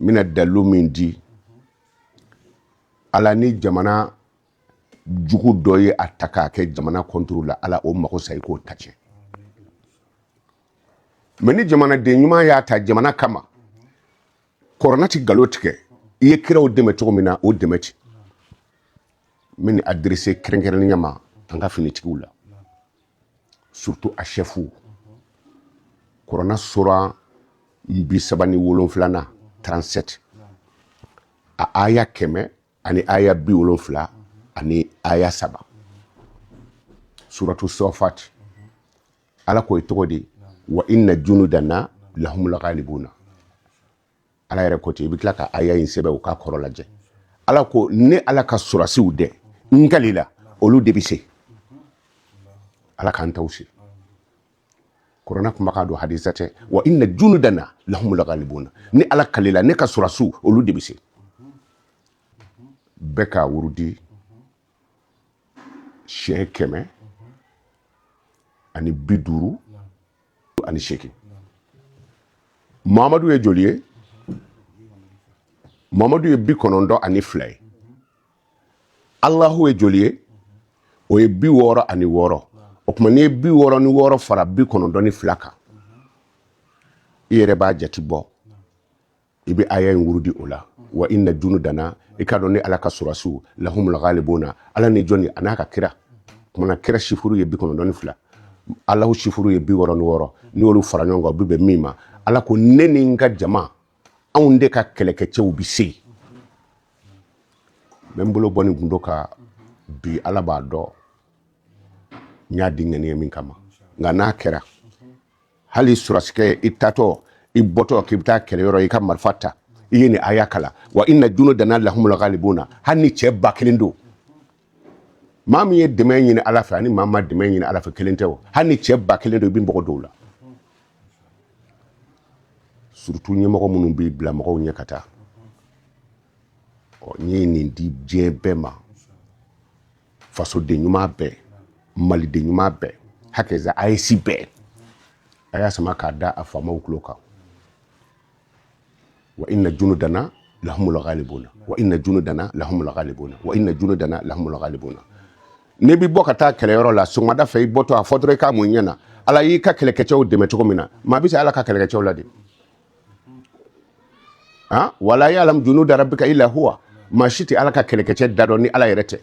mina dalu min di ala ni jamana jugu dɔ ye a ta k'a kɛ jamana contrôle la ala o mago sa i k'o ta tiɲɛ mais ni jamanaden ɲuman y'a ta jamana kama kɔrɔna ti galo tigɛ i ye kiraw dɛmɛ cogo min na o dɛmɛ ci min adressé kɛrɛnkɛrɛnnenya ma an ka finitigiw la surtout a chefs kɔrɔna sora bi sabani wolonfilana 37 a aya kɛmɛ ani aya bi wolonfila ani aya saba suratu sofat ala ko itogo di wa inna junudana lahumul ghalibuna ala yɛrɛ ko te bi kila ka aya in sɛbɛ o ka kɔrɔ lajɛ ala ko ne ala ka surasiw dɛ ngalila olu de bi se ala kan tawsi korona kuma ka do hadisate wa inna junudana lahumul ghalibuna ni ala kalila ne ka surasiw olu de bi se beka wurudi siyɛn 100 ani 50 ani 8 Muhammadu ye joli ye Muhammadu ye 92 ani 2 Allahu ye joli ye o ye 60 ani 6 o kuma ni 60 ni 6 fara 92 ni 2 kan i yɛrɛ b'a jati bɔ i bɛ aya in wurudi o la wa inna junudana i ka dɔn ni ala ka surasiw lahumul ghalibuna ala ni jɔnni a n'a ka kira kumana kira sifuru ye 92 Allahu sifuru ye 66 ni olu fara ɲɔgɔn kan u bɛ bɛn min ma ala ko ne ni n ka jama anw de ka kɛlɛkɛcɛw bi se bɛ n bolo bɔ ni gundo ka bi ala b'a dɔn n y'a di ŋaniya min kama nka n'a kɛra hali surasikɛ i tatɔ i bɔtɔ k'i bɛ taa kɛlɛyɔrɔ i ka marifa ta i ye ni aya kala wa inna junudana lahumul ghalibuna hali ni cɛ 1000 don maa min ye dɛmɛ ɲini ala fɛ ani maa ma dɛmɛ ɲini ala fɛ kelen tɛ o hali ni cɛ 1000 don i bɛ mɔgɔ dɔw la surtout ɲɛmɔgɔ minnu b'i bila mɔgɔw ɲɛ ka taa n ye nin di diɲɛ bɛɛ ma fasoden ɲuman bɛɛ maliden ɲuman bɛɛ hakɛza AES bɛɛ a y'a sama k'a da a faamaw tulo kan wa inna junudana lahumul ghalibuna wa inna junudana lahumul ghalibuna wa inna junudana lahumul ghalibuna ne bi bɔ ka taa kɛlɛyɔrɔ la sɔgɔmada fɛ i bɔtɔ a fɔ dɔrɔn i k'a mun ɲɛna ala y'i ka kɛlɛkɛcɛw dɛmɛ cogo min na maa bɛ se ala ka kɛlɛkɛcɛw la de wala ya'lam junuda rabbika illa huwa maa si tɛ ala ka kɛlɛkɛcɛ da dɔn ni ala yɛrɛ tɛ